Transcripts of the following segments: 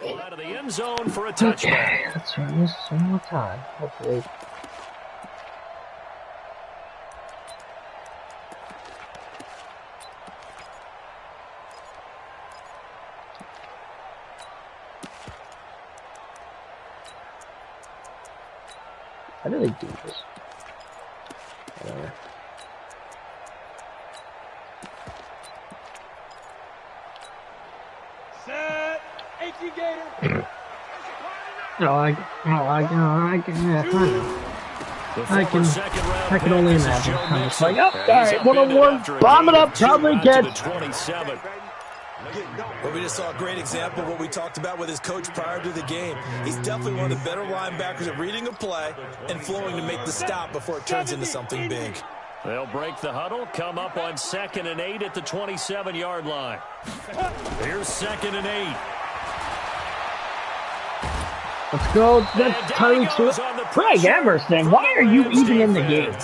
Out of the end zone for a touchback. Okay, let's run this one more time. Hopefully. How do they do this? Whatever. Set. AT Gator. I can only imagine. I'm just like, oh, alright, 1-on-1, bomb it up, probably catch. Well, we just saw a great example of what we talked about with his coach prior to the game. He's definitely one of the better linebackers at reading a play and flowing to make the stop before it turns into something big. They'll break the huddle, come up on 2nd and 8 at the 27-yard line. Here's 2nd and 8. Let's go. That's Tyreek. Craig Emerson, why are you even in the game?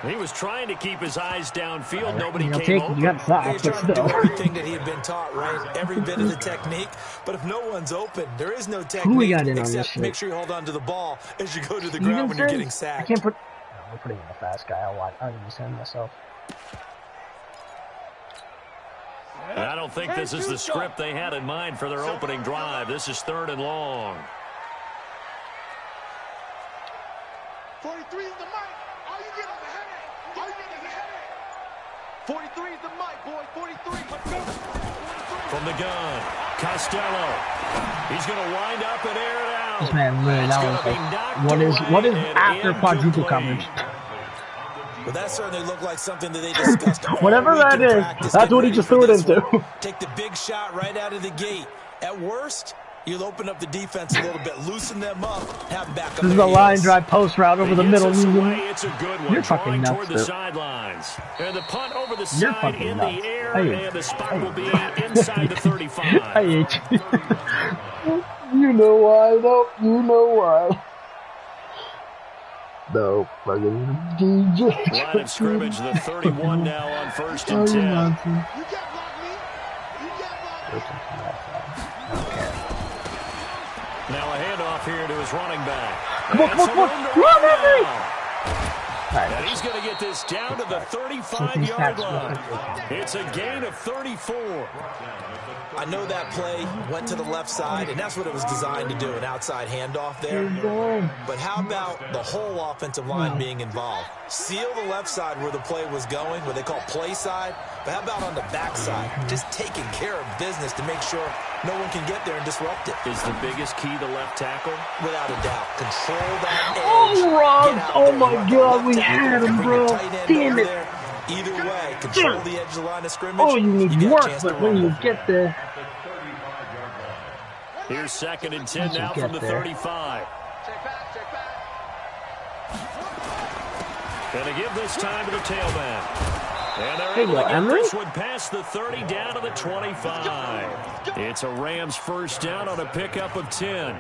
He was trying to keep his eyes downfield. Nobody came over. You got sacked, but still. Everything that he had been taught, right? Every bit of the technique. But if no one's open, there is no technique. Who we got in on except this make sure you hold on to the ball as you go to the ground when you're getting sacked. I can't put. No, we're putting in a fast guy. I'll use him myself. I don't think this is the script they had in mind for their opening drive. This is 3rd and long. 43 is the mic. All you get is the headache. All you get is the headache. 43 is the mic, boy. 43. Let's go. From the gun, Costello. He's going to wind up and air it out. This man, really, that was like, what is after quadruple coverage? Well, that certainly looked like something that they discussed. Whatever that is, that's what he just threw it into. Take the big shot right out of the gate. At worst, you'll open up the defense a little bit, loosen them up, have them back up. This is a line drive post route over the middle. It's a good one. You're fucking nuts, toward the sidelines. And the punt over the side in the air, and the spot will be inside the 35. I hate you. You know why, though. You know why. No, fucking DJ. Line of scrimmage, the 31 now on 1st and 10. You can't block me. You can't block me. Okay. Now a handoff here to his running back. Come on, Henry! And he's going to get this down to the 35-yard line. It's a gain of 34. I know that play went to the left side, and that's what it was designed to do, an outside handoff there. But how about the whole offensive line being involved? Seal the left side where the play was going, what they call play side. But how about on the back side? Just taking care of business to make sure no one can get there and disrupt it. Is the biggest key the left tackle? Without a doubt. Control that edge. Oh, Rob! Oh, my God, we had him, bro. Damn it. Either way, control the edge of the line of scrimmage. Oh, you need work, but when you get there. Here's 2nd and 10 now from the 35. Gonna give this time to the tailback. And they're able to get this one past the 30 down to the 25. It's a Rams first down on a pickup of 10.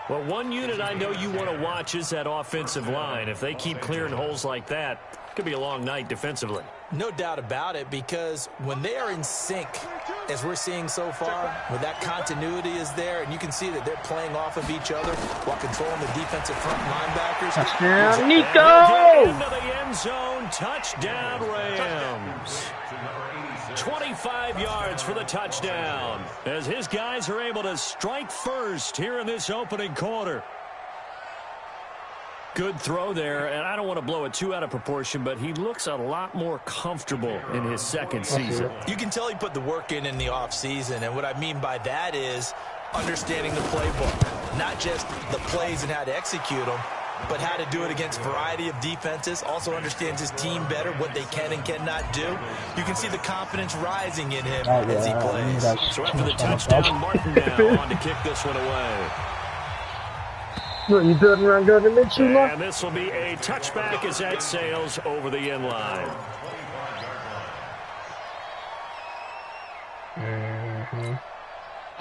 Well, one unit I know you want to watch is that offensive line. If they keep clearing holes like that, it could be a long night defensively. No doubt about it, because when they are in sync, as we're seeing so far, where that continuity is there, and you can see that they're playing off of each other while controlling the defensive front linebackers. Touchdown, Nico! Into the end zone, touchdown Rams. 25 yards for the touchdown, as his guys are able to strike first here in this opening quarter. Good throw there, and I don't want to blow it too out of proportion, but he looks a lot more comfortable in his second season. You can tell he put the work in the offseason, and what I mean by that is understanding the playbook, not just the plays and how to execute them, but how to do it against a variety of defenses. Also understands his team better, what they can and cannot do. You can see the confidence rising in him as he plays. So after the touchdown, Martin now on to kick this one away. You doing around good in mid-shoot, and this will be a touchback as that sails over the end line.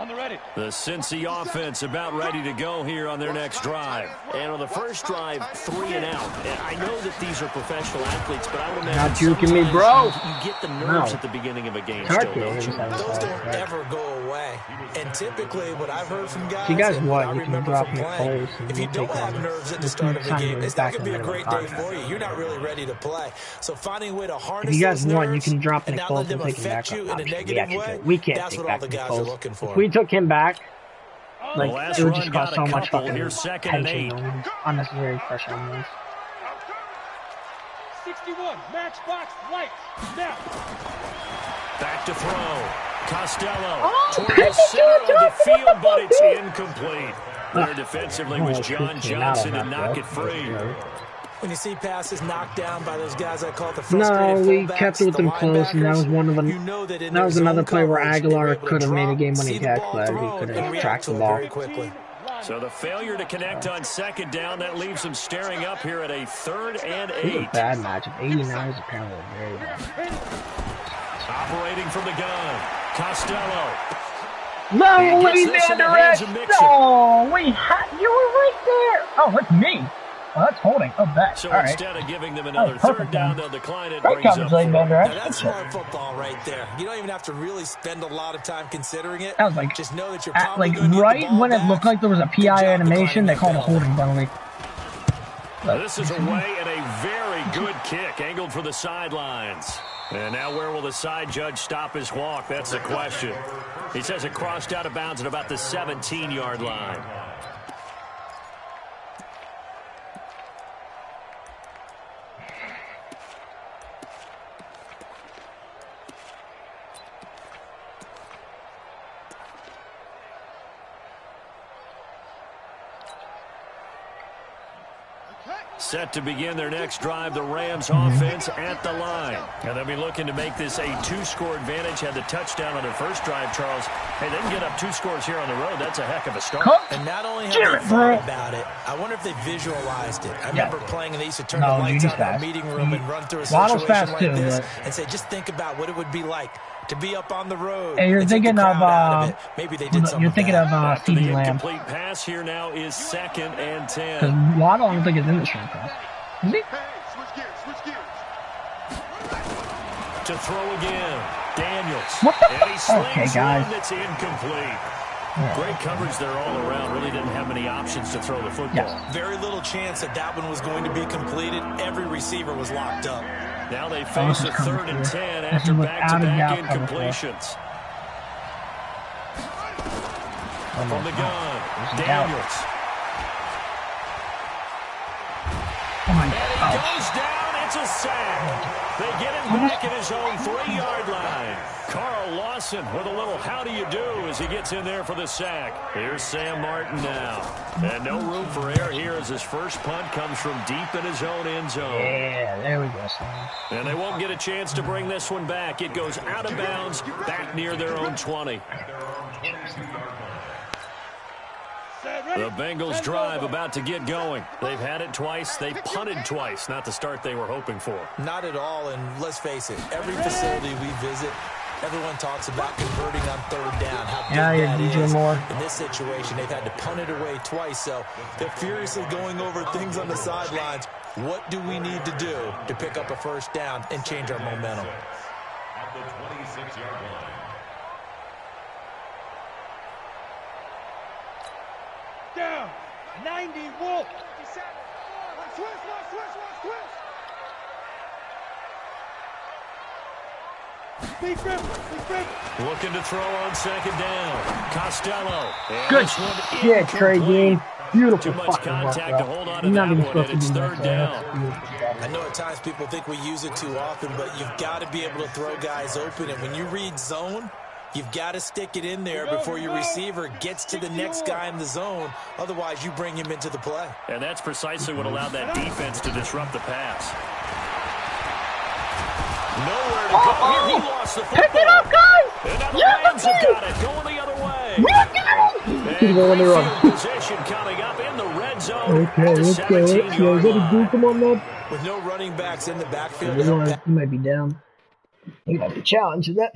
The Cincy offense about ready to go here on their next drive. And on the first drive, 3 and out. And I know that these are professional athletes, but I would imagine not juking me, bro. You get the nerves at the beginning of a game still, don't you? Those don't ever go away. And typically, what I've heard from guys, you guys and what? I You can remember drop from me playing, close. if you don't have nerves at the start of the game, it's not going to be a great day for you. You're not really ready to play. So finding a way to harness if you guys those want, you nerves can drop and me not close let them and take him back. affect you in a negative way, we can't that's take what all back the guys are looking for. If we took him back, like, last it would run just cause got so a much couple. fucking Here's second and tension 8. on unnecessary pressure on this. 61, matchbox lights, now. Back to throw. Costello Oh, toward the center of the field, but it's incomplete. There defensively was John Johnson to knock it free. When you see passes knocked down by those guys I call the No, frustrated we fullbacks, kept it with the them close, and that was one of them. you know that That was another play where coverage, they were Aguilar able to could have made a drop, game-winning see the catch, ball but he thrown, could and have react tracked to the it ball. very quickly. So the failure to connect on second down, that leaves them staring up here at a 3rd and It was a 8. bad matchup. 89 is apparently very bad. Operating from the gun. Costello. No, He way, gets this in the Van hands Der of Esch. Mixon. No, wait, you were right there. Oh, that's me. Oh, that's holding. Oh, that. So All right. instead of giving them another perfect, 3rd down, man. they'll decline it. Great Brings coverage, up late Van Der Now, Esch. that's smart football right there. You don't even have to really spend a lot of time considering it. That was like, just know that you're probably like going to right need the ball when it back. looked like there was a Good PI job animation, they declining called a that holding penalty. This is away and a very good kick, angled for the sidelines. And now where will the side judge stop his walk? That's the question. He says it crossed out of bounds at about the 17-yard line. Set to begin their next drive, the Rams offense at the line. And they'll be looking to make this a 2-score advantage. Had the touchdown on their first drive, Charles. Hey, they can get up 2 scores here on the road. That's a heck of a start. And not only have they thought about it, I wonder if they visualized it. I remember playing, and they used to turn the lights on in our meeting room and run through a situation like this and say, just think about what it would be like to be up on the road. Hey, you're thinking of maybe they did something. You're thinking of CeeDee Lamb. Complete pass here now is 2nd and 10. Because Waddle, I don't think is in the short pass. Is he? Hey, switch gears, switch gears. To throw again, Daniels. What the and he slings okay, guys. one that's incomplete. Great coverage there all around. Really didn't have many options to throw the football. Yes. Very little chance that that one was going to be completed. Every receiver was locked up. Now they face a 3rd and 10 after back-to-back incompletions. From the gun, Daniels. And it goes down. It's a sack. They get him back at his own 3-yard line. Carl Lawson with a little how do you do as he gets in there for the sack. Here's Sam Martin now. And no room for error here as his first punt comes from deep in his own end zone. Yeah, there we go, Sam. And they won't get a chance to bring this one back. It goes out of bounds back near their own 20. The Bengals drive about to get going. They've had it twice. They've punted twice. Not the start they were hoping for. Not at all, and let's face it, every facility we visit, everyone talks about converting on 3rd down, how big that is. In this situation, they've had to punt it away twice, so they're furiously going over things on the sidelines. What do we need to do to pick up a 1st down and change our momentum? At the 26-yard line. Down, 90, Wolf. 57. Switch. Big rip. Looking to throw on 2nd down. Costello. Good shit, Trey Dean. Beautiful Too much contact to hold on to You're not that even one, supposed and to it's do 3rd down. I know at times people think we use it too often, but you've got to be able to throw guys open, and when you read zone, you've got to stick it in there before your receiver gets to the next guy in the zone. Otherwise, you bring him into the play. And that's precisely what allowed that defense to disrupt the pass. Nowhere to go. Here he lost the football. Pick it up, guys! And now the Rams have got it. Going the other way. He's going the wrong. Position coming up in the red zone. Okay, let's go. Let's go. Get a goose on that. With no running backs in the backfield. He might be down. He might be challenged with that.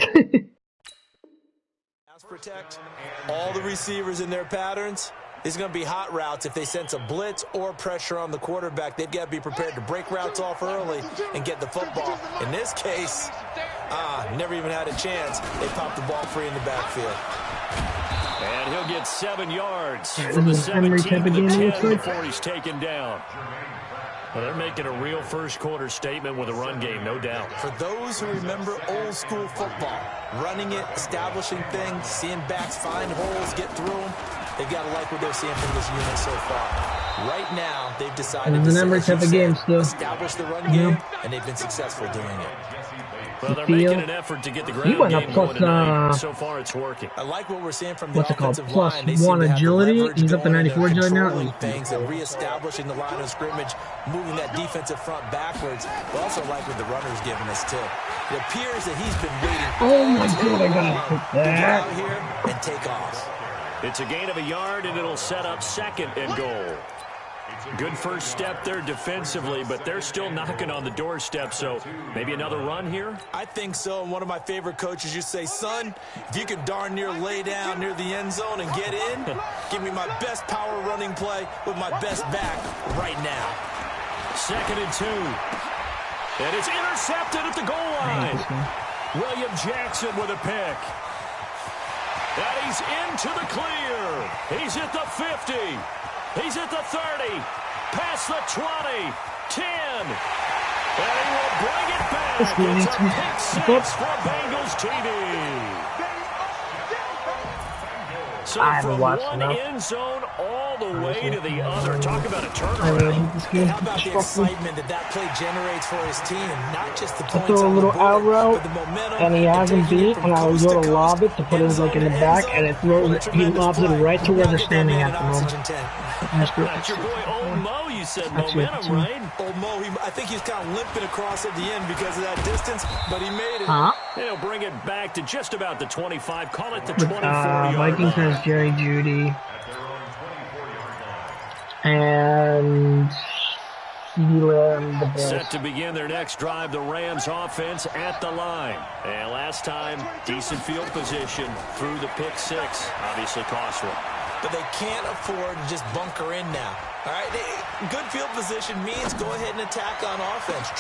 Protect all the receivers in their patterns. It's going to be hot routes. If they sense a blitz or pressure on the quarterback, they've got to be prepared to break routes off early and get the football. In this case, never even had a chance. They popped the ball free in the backfield. And he'll get 7 yards from the 17 to the 10 before he's taken down. Well, they're making a real first-quarter statement with a run game, no doubt. For those who remember old-school football, running it, establishing things, seeing backs find holes, get through them, they've got to like what they're seeing from this unit so far. Right now, they've decided to establish the run game, and they've been successful doing it. Well, they're making an effort to get the ground game going tonight. So far, it's working. I like what we're seeing from the offensive line. +1 agility. He's up to 94 agility now. Things and reestablishing the line of scrimmage, moving that defensive front backwards. But also like what the runner's giving us too. It appears that he's been waiting. Oh my God! I gotta put that. To get out here and take off. It's a gain of a yard, and it'll set up 2nd and goal. Good first step there defensively, but they're still knocking on the doorstep, so maybe another run here? I think so. And one of my favorite coaches used to say, son, if you can darn near lay down near the end zone and get in, give me my best power running play with my best back right now. 2nd and 2. And it's intercepted at the goal line. William Jackson with a pick. And he's into the clear. He's at the 50. He's at the 30, past the 20, 10, and he will bring it back. It's a pick 6 for Bengals TD. So from one end zone all the way to the other. Talk about a turnaround. How about the excitement that play generates for his team? Not just the points throw a little out route, the momentum, and he hasn't beat, and I was going to lob it to put it like in the back, and it throws. He lobs it right to where they're standing at the moment. That's your boy Old Mo, you said. Momentum, right? Old Mo, I think he's kind of limping across at the end because of that distance, but he made it. He'll bring it back to just about the 25. Call it the 24-yard Vikings has Jerry Jeudy. And set to begin their next drive, the Rams offense at the line. And last time, decent field position through the pick 6. Obviously costly. But they can't afford to just bunker in now. All right, good field position means go ahead and attack on offense.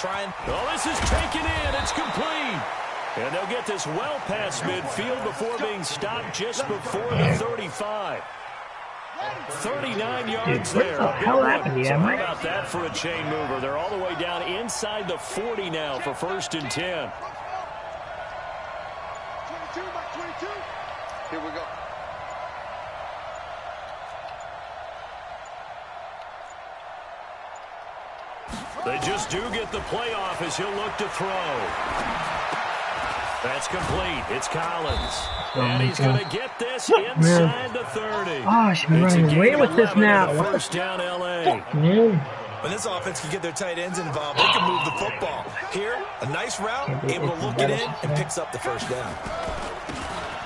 Oh, this is taken in. It's complete. And they'll get this well past midfield before being stopped just before the 35. 39 yards there. What the hell happened? So how about that for a chain mover? They're all the way down inside the 40 now for 1st and 10. 22 by 22. Here we go. They just do get the playoff as he'll look to throw. That's complete. It's Collins. And he's going to get this inside the 30. Oh, should be running away with this now. First down, L.A. When this offense can get their tight ends involved, they can move the football. Here, a nice route, able to look it in, and picks up the first down.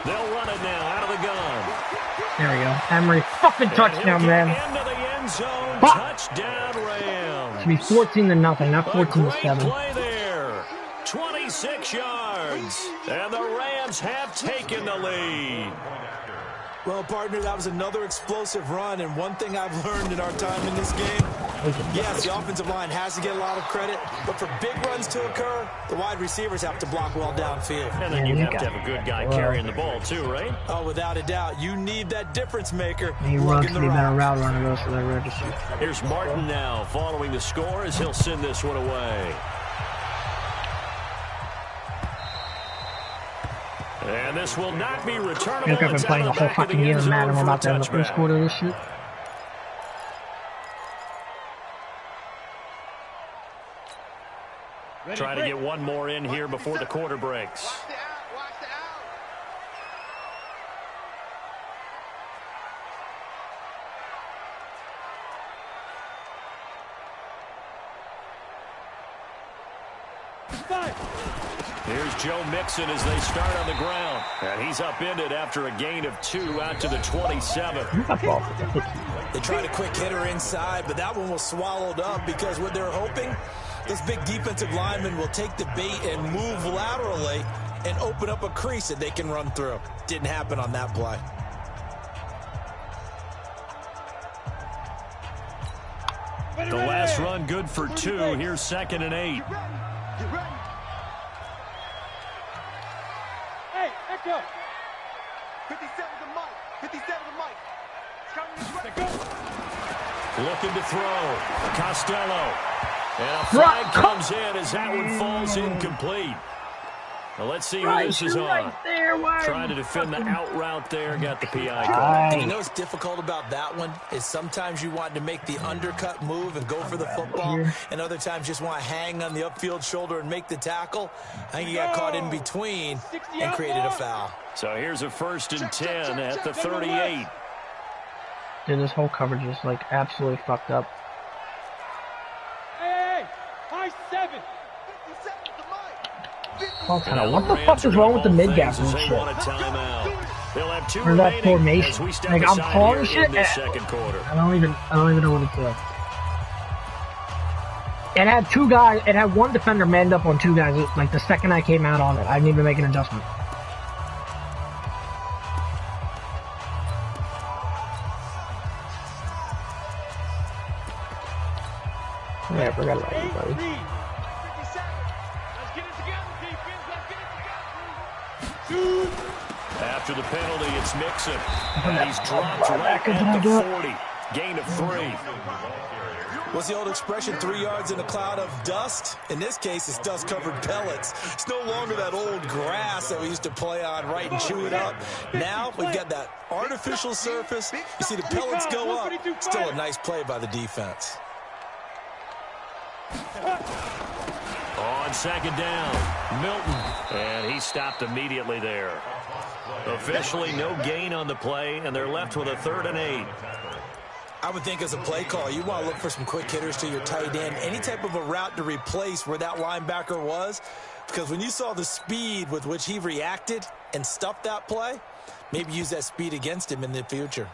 They'll run it now out of the gun. There we go. Emery, fucking touchdown, man. Into the end zone. Touchdown, Rams. Should be 14-0, not 14-7. Play there. 26 yards. And the Rams have taken the lead. Well, partner, that was another explosive run, and one thing I've learned in our time in this game, yes, the offensive line has to get a lot of credit, but for big runs to occur, the wide receivers have to block well downfield. And then you have to have a good guy carrying the ball, too, right? Oh, without a doubt. You need that difference maker. He runs to be a better route runner, though, so they're registered. Here's Martin now, following the score as he'll send this one away. And this will not be returnable. Look, I've been playing the whole fucking game of Madden. We're about to have the first quarter of this shit. Try to get one more in here before the quarter breaks. Here's Joe Mixon as they start on the ground. And he's upended after a gain of 2 out to the 27. They tried a quick hitter inside, but that one was swallowed up because what they're hoping, this big defensive lineman will take the bait and move laterally and open up a crease that they can run through. Didn't happen on that play. The last run good for 2. Here's 2nd and 8. Get ready. Hey, Echo. 57 to Mike. 57 to Mike. Looking to throw. Costello. And a flag comes in as that one falls incomplete. Well, let's see who this is on. Right there, Trying to defend the out route there. Got the PI call. And you know what's difficult about that one is sometimes you want to make the undercut move and go for the football, and other times just want to hang on the upfield shoulder and make the tackle. I think he got caught in between and created a foul. So here's a 1st and 10 at the 38. Dude, this whole coverage is like absolutely fucked up. Hey, high 7. What the fuck is wrong with the mid gap and shit? They'll have 2 Or that formation? as we step Like I'm aside calling here in shit. this second quarter. I don't even know what it's doing. It had 2 guys. It had 1 defender manned up on 2 guys. Like the second I came out on it, I didn't even make an adjustment. Yeah, I forgot about you, buddy. After the penalty, it's Mixon. And he's dropped right at the 40. Gain of 3. What's the old expression, 3 yards in a cloud of dust? In this case, it's dust-covered pellets. It's no longer that old grass that we used to play on, right, and chew it up. Now we've got that artificial surface. You see the pellets go up. Still a nice play by the defense. On 2nd down, Milton. And he stopped immediately there. Officially no gain on the play, and they're left with a 3rd and 8. I would think as a play caller, you want to look for some quick hitters to your tight end, any type of a route to replace where that linebacker was, because when you saw the speed with which he reacted and stuffed that play, maybe use that speed against him in the future.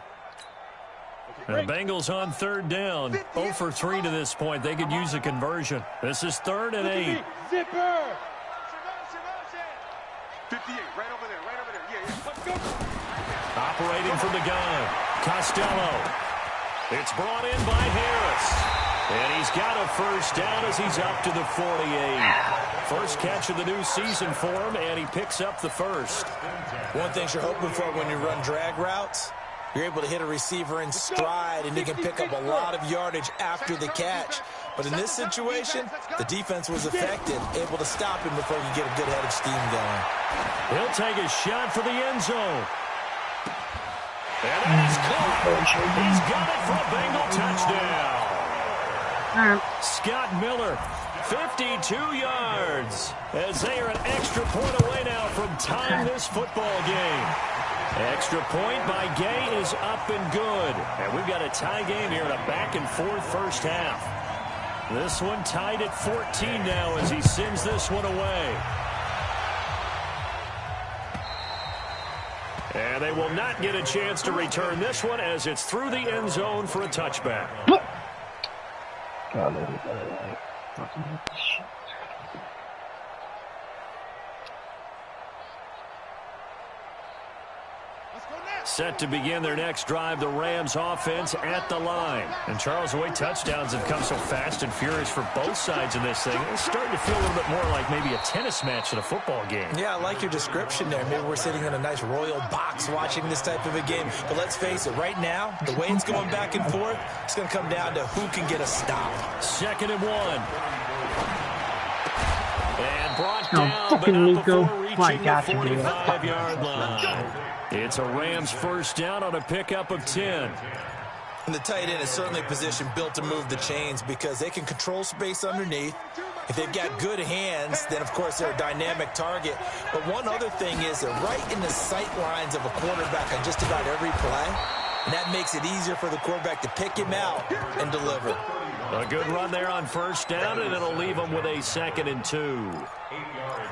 And the Bengals on 3rd down. 0 for 3 to this point. They could use a conversion. This is 3rd and 8. Zipper. 58, right over there, Yeah. Let's go. Operating from the gun, Costello. It's brought in by Harris. And he's got a 1st down as he's up to the 48. First catch of the new season for him, and he picks up the 1st. One thing you're hoping for when you run drag routes, you're able to hit a receiver in stride, and you can pick up a lot of yardage after the catch. But in this situation, the defense was effective, able to stop him before you get a good head of steam going. He'll take a shot for the end zone. And that is caught. He's got it for a Bengal touchdown. Scott Miller, 52 yards, as they are an extra point away now from tying this football game. Extra point by Gay is up and good. And we've got a tie game here in a back-and-forth first half. This one tied at 14 now as he sends this one away. And they will not get a chance to return this one as it's through the end zone for a touchback. Set to begin their next drive, the Rams offense at the line. And Charles, the way touchdowns have come so fast and furious for both sides in this thing, it's starting to feel a little bit more like maybe a tennis match than a football game. Yeah, I like your description there. Maybe we're sitting in a nice royal box watching this type of a game. But let's face it, right now, the way it's going back and forth, it's going to come down to who can get a stop. 2nd and 1. And brought down, fucking but not Nico. before reaching the 45-yard line. It's a Rams 1st down on a pickup of 10. And the tight end is certainly a position built to move the chains because they can control space underneath. If they've got good hands, then, of course, they're a dynamic target. But one other thing is they're right in the sight lines of a quarterback on just about every play. And that makes it easier for the quarterback to pick him out and deliver. A good run there on 1st down, and it'll leave them with a 2nd and 2.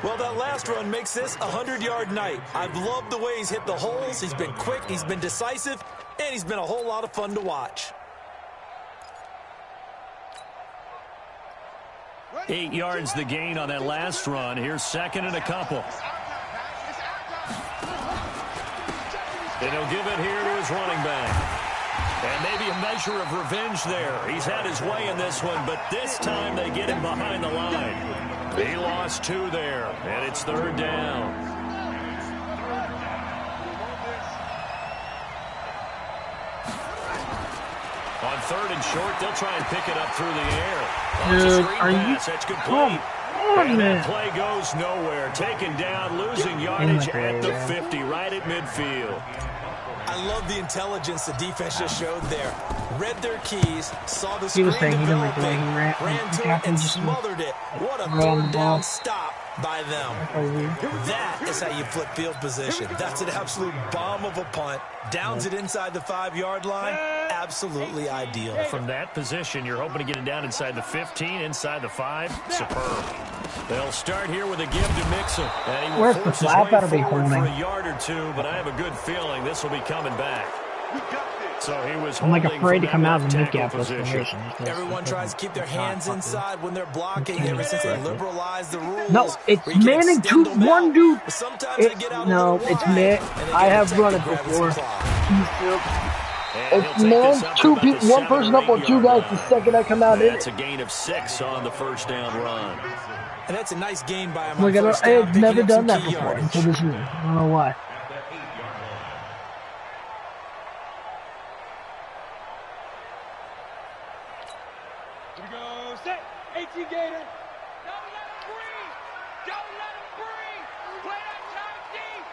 Well, that last run makes this a 100-yard night. I've loved the way he's hit the holes. He's been quick, he's been decisive, and he's been a whole lot of fun to watch. 8 yards the gain on that last run. Here's 2nd and a couple. And he'll give it here to his running back. And maybe a measure of revenge there. He's had his way in this one, but this time they get him behind the line. He lost 2 there, and it's 3rd down. On 3rd and short, they'll try and pick it up through the air. Dude, are you? That's complete. Come on, And man. that play goes nowhere. Taken down, losing yardage at the 50, right at midfield. I love the intelligence the defense just showed there. Read their keys, saw the He screen was saying he didn't like the way developing, he ran to it, and smothered it. What a ran the 3rd ball. down stop by them. That is how you flip field position. That's an absolute bomb of a punt. Downs it inside the 5-yard line. Absolutely ideal. From that position, you're hoping to get it down inside the 15, inside the 5. Superb. They'll start here with a give to Mixon. And he will Where's the force his flag way gotta be forward for holding? a yard or 2, but I have a good feeling this will be coming back. So he was I'm like holding afraid from to come that out of left the tackle mid-gap position. Everyone tries to keep their hands inside when they're blocking ever since they liberalized the rules. No, it's where you can man and extend them 2-1, out. dude. But sometimes they get out a No, little it's wide, man. and they I get have run it grab his before. claw. And It's he'll take man, this up to 2 about the people, 1 person up on 2 7 or 8 guys yard the line. second I come out in That's it. a gain of 6 on the 1st down run. And that's a nice gain by him Oh my on God, first I down, had picking never up done some that key before yardage. until this year. I don't know why. Here we go. Set. 18 Gator. Don't let him breathe. Don't let him breathe. Play that time deep.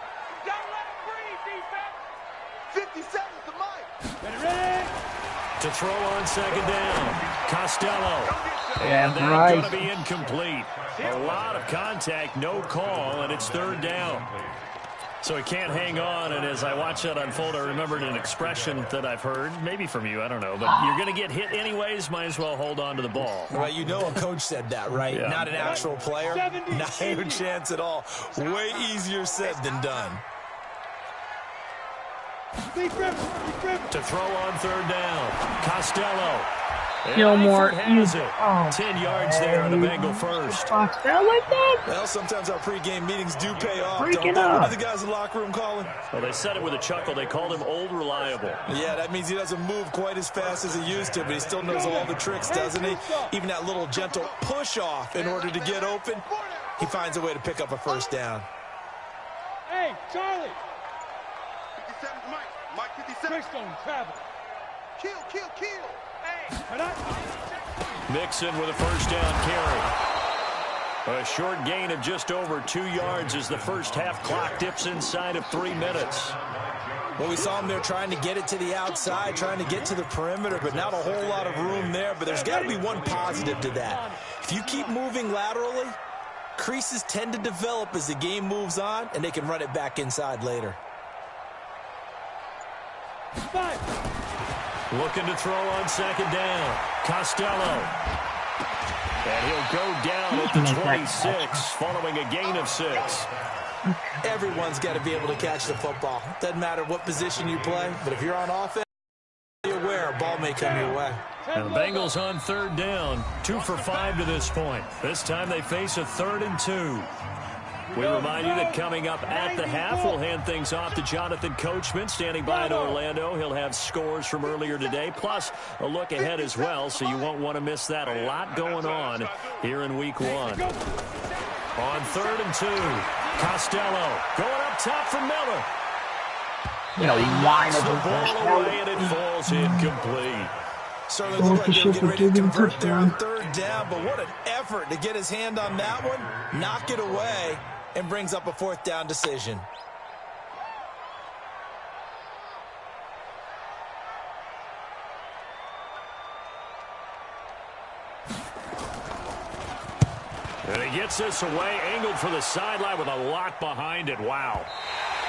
Don't let him breathe, defense. 50 seconds to Mike. Ready. To throw on 2nd down. Costello. Yeah, And that's right. going to be incomplete. A lot of contact, no call, and it's 3rd down. So he can't hang on, and as I watch that unfold, I remembered an expression that I've heard, maybe from you, I don't know, but you're going to get hit anyways, might as well hold on to the ball. Well, you know a coach said that, right? Yeah. Not an actual player. Not a chance at all. Way easier said than done. To throw on 3rd down. Costello. And Gilmore, Eifert has it. oh, 10 yards there on the Bengal first. Fox down like that? Well, sometimes our pregame meetings do pay off. Freaking Don't they? What up. do the guys in the locker room call him? Well, they said it with a chuckle. They called him Old Reliable. Yeah, that means he doesn't move quite as fast as he used to, but he still knows all the tricks, doesn't he? Even that little gentle push-off in order to get open, he finds a way to pick up a 1st down. Hey, Charlie. 57 Mike. Mike 57. Trickstone travel. Kill. Hey. Mixon with a 1st down carry. A short gain of just over 2 yards as the first half clock dips inside of 3 minutes. Well, we saw him there trying to get it to the outside, trying to get to the perimeter, but not a whole lot of room there. But there's got to be one positive to that. If you keep moving laterally, creases tend to develop as the game moves on, and they can run it back inside later. Looking to throw on 2nd down. Costello. And he'll go down at the 26 following a gain of 6. Everyone's got to be able to catch the football. Doesn't matter what position you play, but if you're on offense, be aware a ball may come your way. And the Bengals on 3rd down, 2 for 5 to this point. This time they face a 3rd and 2. We remind you that coming up at the half, we'll hand things off to Jonathan Coachman, standing by in Orlando. He'll have scores from earlier today, plus a look ahead as well, so you won't want to miss that. A lot going on here in Week 1. On 3rd and 2, Costello going up top for Miller. You know, wide Knocks the open ball away, and it falls incomplete. Certainly looked like they were getting ready to convert there on 3rd down, but what an effort to get his hand on that one, knock it away, and brings up a 4th down decision. And he gets this away, angled for the sideline with a lot behind it. Wow.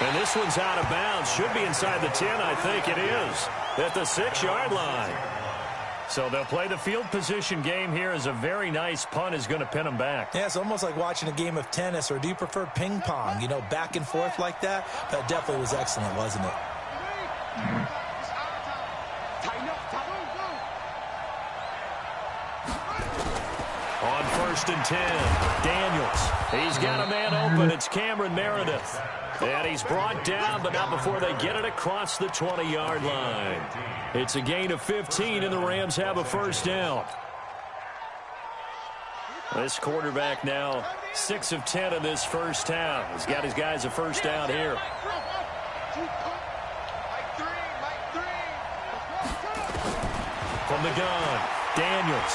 And this one's out of bounds. Should be inside the 10, I think it is, at the 6-yard line. So they'll play the field position game here as a very nice punt is going to pin them back. Yeah, it's almost like watching a game of tennis, or do you prefer ping pong? You know, back and forth like that? That definitely was excellent, wasn't it? On 1st and 10, Daniels. He's got a man open. It's Cameron Meredith. And he's brought down, but not before they get it across the 20-yard line. It's a gain of 15, and the Rams have a first down. This quarterback now 6 of 10 in this first half. He's got his guys a first down here. From the gun, Daniels.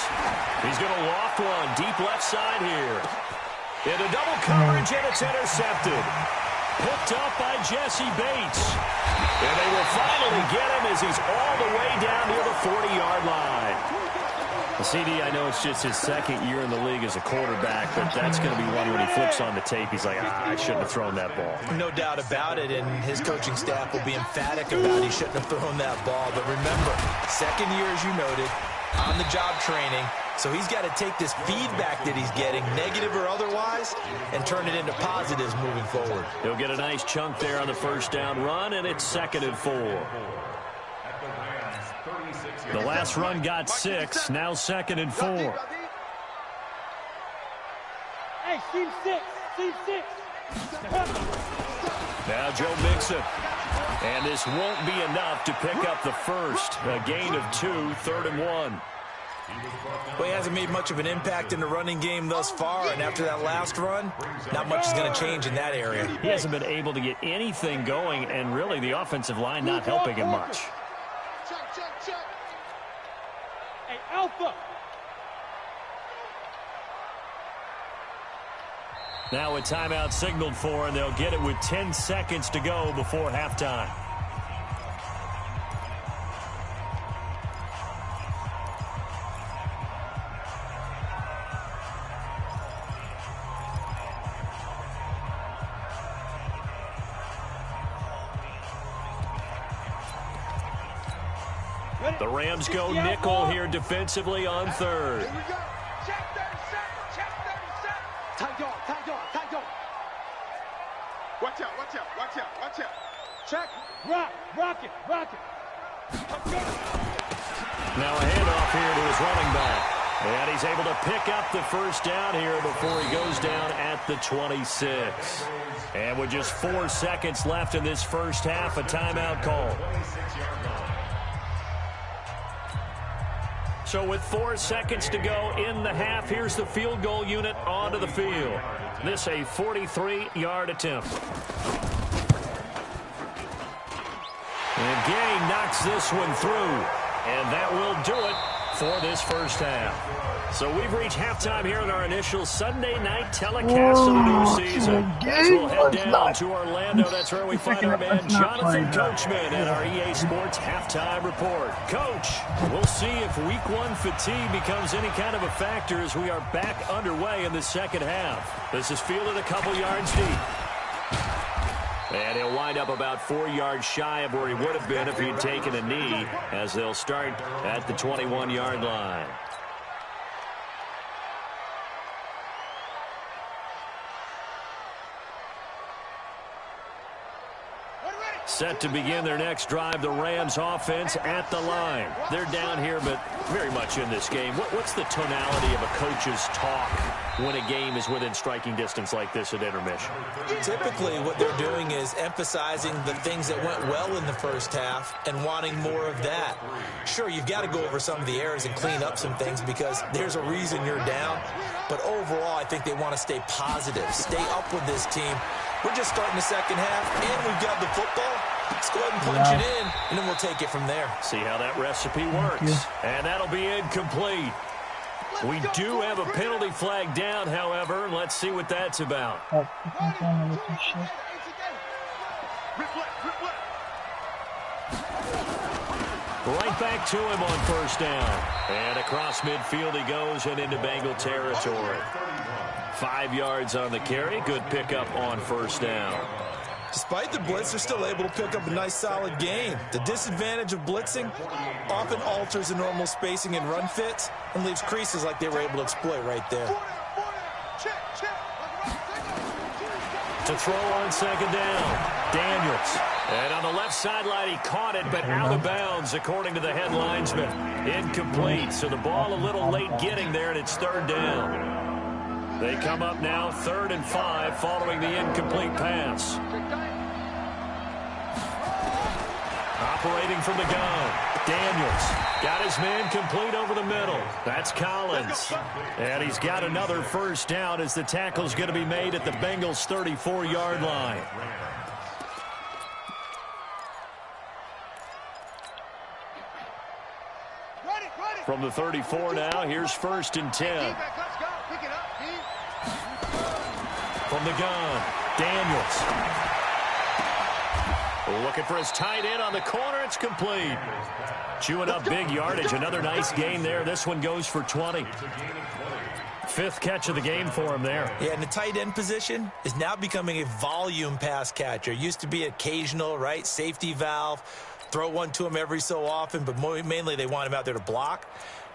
He's going to loft one deep left side here. Into double coverage, and it's intercepted. Picked up by Jesse Bates. And they will finally get him as he's all the way down near the 40-yard line. CD, I know it's just his second year in the league as a quarterback, but that's going to be one when he flips on the tape. He's like, I shouldn't have thrown that ball. No doubt about it, and his coaching staff will be emphatic about he shouldn't have thrown that ball. But remember, second year, as you noted, on-the-job training, so he's got to take this feedback that he's getting, negative or otherwise, and turn it into positives moving forward. He'll get a nice chunk there on the first down run, and it's 2nd and 4. The last run got 6, now 2nd and 4. Hey, team 6, team 6. Now Joe Mixon. And this won't be enough to pick up the first. A gain of 2, 3rd and 1. Well, he hasn't made much of an impact in the running game thus far, and after that last run, not much is going to change in that area. He hasn't been able to get anything going, and really the offensive line not helping him much. Hey, Alpha. Now a timeout signaled for, and they'll get it with 10 seconds to go before halftime. The Rams go nickel here defensively on 3rd. Here we go. Check 37, check 37. Tight dog, tight dog, tight dog. Watch out, watch out, watch out, watch out. Check, rock, rock it, rock it. Now a handoff here to his running back. And he's able to pick up the first down here before he goes down at the 26. And with just 4 seconds left in this first half, a timeout call. So with 4 seconds to go in the half, here's the field goal unit onto the field. This a 43-yard attempt. And Gang knocks this one through. And that will do it for this first half. So we've reached halftime here in our initial Sunday night telecast of the new season. As we'll head down to Orlando, that's where we find our man Jonathan Coachman at our EA Sports Halftime Report. Coach, we'll see if Week 1 fatigue becomes any kind of a factor as we are back underway in the second half. This is fielded a couple yards deep. And he'll wind up about 4 yards shy of where he would have been if he had taken a knee, as they'll start at the 21-yard line. Set to begin their next drive, the Rams offense at the line. They're down here, but very much in this game. What's the tonality of a coach's talk when a game is within striking distance like this at intermission? Typically, what they're doing is emphasizing the things that went well in the first half and wanting more of that. Sure, you've got to go over some of the errors and clean up some things because there's a reason you're down. But overall, I think they want to stay positive, stay up with this team. We're just starting the second half, and we've got the football. Let's go ahead and punch it in, and then we'll take it from there. See how that recipe works. And that'll be incomplete. We do have a penalty flag down, however. Let's see what that's about. Right back to him on first down. And across midfield he goes and into Bengal territory. 5 yards on the carry. Good pickup on first down. Despite the blitz, they're still able to pick up a nice, solid gain. The disadvantage of blitzing often alters the normal spacing and run fits and leaves creases like they were able to exploit right there. To throw on second down, Daniels. And on the left sideline, he caught it, but out of bounds, according to the head linesman. Incomplete, so the ball a little late getting there, and it's third down. They come up now 3rd and 5 following the incomplete pass. Operating from the gun, Daniels got his man complete over the middle. That's Collins. And he's got another first down as the tackle's going to be made at the Bengals' 34-yard line. From the 34 now, here's 1st and 10. From the gun, Daniels. Looking for his tight end on the corner. It's complete. Chewing up big yardage. Another nice gain there. This one goes for 20. 5th catch of the game for him there. Yeah, and the tight end position is now becoming a volume pass catcher. Used to be occasional, right? Safety valve. Throw one to him every so often, but mainly they want him out there to block.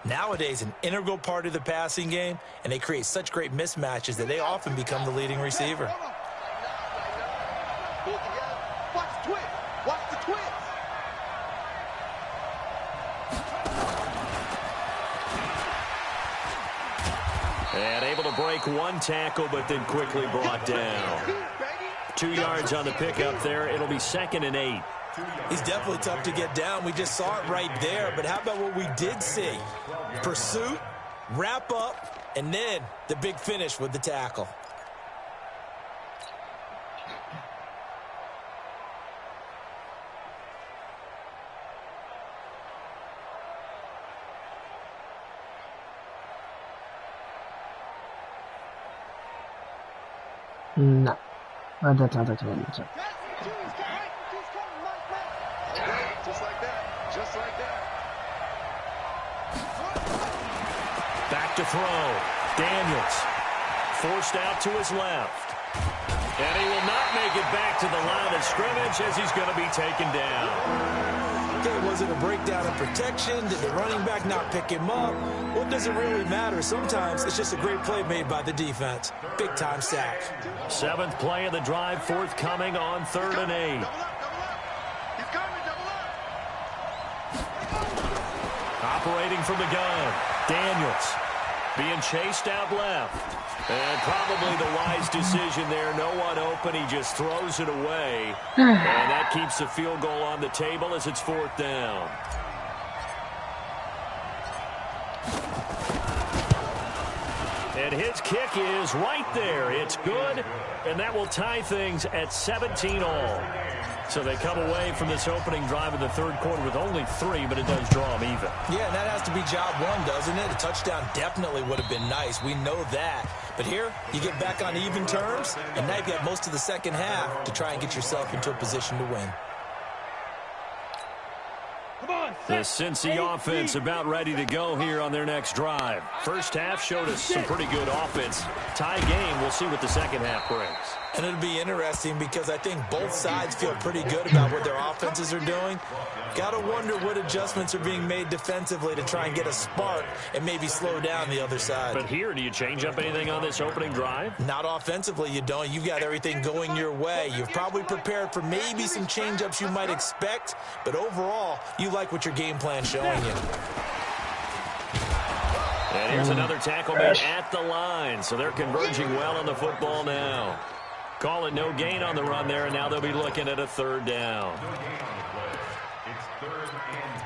Nowadays, an integral part of the passing game, and they create such great mismatches that they often become the leading receiver. Watch the twist. Watch the twist. And able to break one tackle, but then quickly brought down. 2 yards on the pickup there. It'll be 2nd and 8. He's definitely tough to get down. We just saw it right there. But how about what we did see? Pursuit, wrap up, and then the big finish with the tackle. No. Just like that. Just like that. Back to throw. Daniels forced out to his left. And he will not make it back to the line of scrimmage as he's going to be taken down. Okay, was it a breakdown of protection? Did the running back not pick him up? What does it really matter? Sometimes it's just a great play made by the defense. Big-time sack. 7th play of the drive, forthcoming on 3rd and 8. He's coming, double up. Operating from the gun, Daniels being chased out left. And probably the wise decision there. No one open. He just throws it away. And that keeps the field goal on the table as it's 4th down. And his kick is right there. It's good. And that will tie things at 17 all. So they come away from this opening drive in the 3rd quarter with only 3, but it does draw them even. Yeah, and that has to be job one, doesn't it? A touchdown definitely would have been nice. We know that. But here, you get back on even terms, and now you've got most of the second half to try and get yourself into a position to win. The Cincy offense about ready to go here on their next drive. First half showed us some pretty good offense. Tie game, we'll see what the second half brings. And it'll be interesting because I think both sides feel pretty good about what their offenses are doing. Got to wonder what adjustments are being made defensively to try and get a spark and maybe slow down the other side. But here, do you change up anything on this opening drive? Not offensively, you don't. You've got everything going your way. You've probably prepared for maybe some change-ups you might expect, but overall, you like what your game plan's showing you. And here's another tackle made at the line, so they're converging well on the football now. Call it no gain on the run there, and now they'll be looking at a 3rd down. It's 3rd and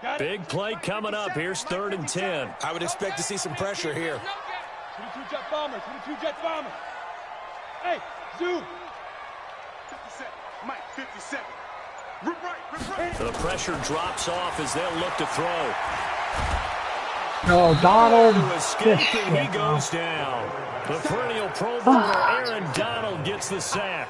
10. Big play coming up. Here's 3rd and 10. I would expect to see some pressure here. 22 Jet Bombers, 22 Jet Bombers. Hey, zoom. 57, Mike, 57. Rip right. The pressure drops off as they'll look to throw. Oh, Donald. Escape, and he goes down. The perennial Pro Bowler Aaron Donald gets the sack.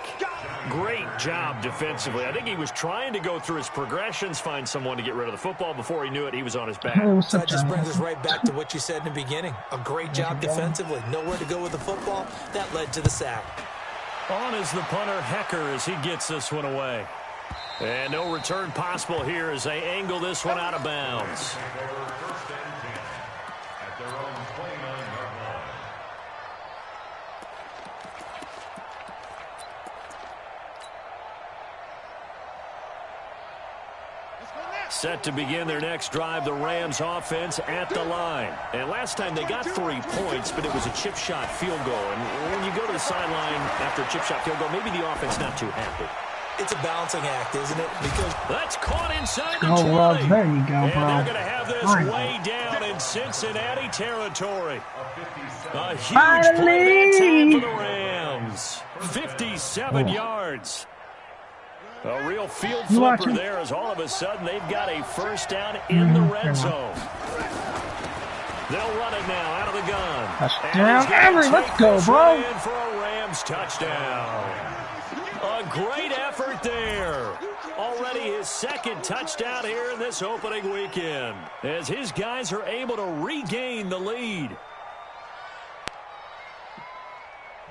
Great job defensively. I think he was trying to go through his progressions, find someone to get rid of the football. Before he knew it, he was on his back. So that just brings us right back to what you said in the beginning. A great job defensively. Nowhere to go with the football. That led to the sack. On is the punter, Hecker, as he gets this one away. And no return possible here as they angle this one out of bounds. At their own 29-yard line. Set to begin their next drive, the Rams offense at the line. And last time they got 3 points, but it was a chip shot field goal. And when you go to the sideline after a chip shot field goal, maybe the offense not too happy. It's a balancing act, isn't it? Because that's caught inside the 20. Well, there you go, bro. And they're going to have this way down in Cincinnati territory. A huge Finally! play that time for the Rams. 57 yards. A real field flipper there as all of a sudden they've got a first down in the red zone. They'll run it now out of the gun. Touchdown, Emery. Let's go, bro. For a Rams touchdown. A great effort there. Already his second touchdown here in this opening weekend as his guys are able to regain the lead.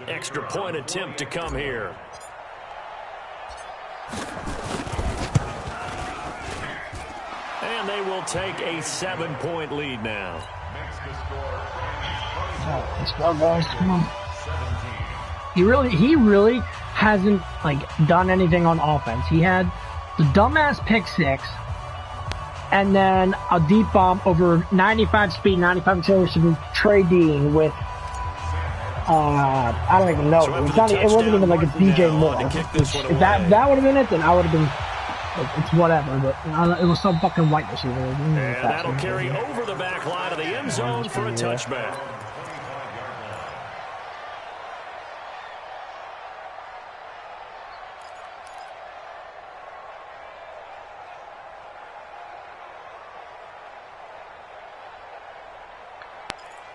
Extra point attempt to come here. And they will take a 7-point lead now. Let's go, guys. Come on. He really hasn't done anything on offense. He had the dumbass pick 6, and then a deep bomb over 95 speed, 95 acceleration from Trey Dean with I don't even know. It wasn't even like a DJ Moore. If that would have been it, then I would have been. It's whatever, but it was some fucking white receiver. And that'll carry over the back line of the end zone for a touchback.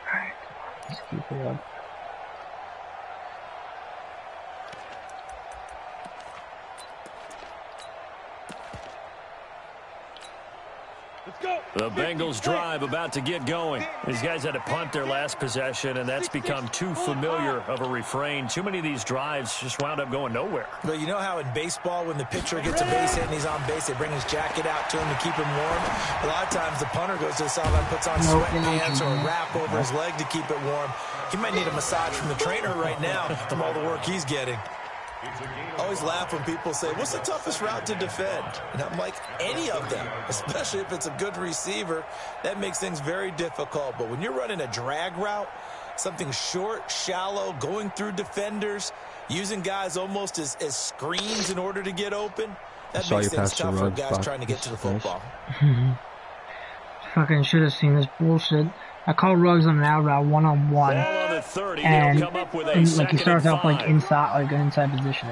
All right, let's keep it up. The Bengals drive about to get going. These guys had to punt their last possession, and that's become too familiar of a refrain. Too many of these drives just wound up going nowhere. But you know how in baseball, when the pitcher gets a base hit and he's on base, they bring his jacket out to him to keep him warm? A lot of times the punter goes to the sideline, puts on sweatpants or a wrap over his leg to keep it warm. He might need a massage from the trainer right now from all the work he's getting. I always laugh when people say, what's the toughest route to defend? And I'm like, any of them, especially if it's a good receiver. That makes things very difficult. But when you're running a drag route, something short, shallow, going through defenders, using guys almost as screens in order to get open, that makes things tough for guys trying to get to the football. Fucking should have seen this bullshit. I call Ruggs on an out route one-on-one, and he starts off inside position.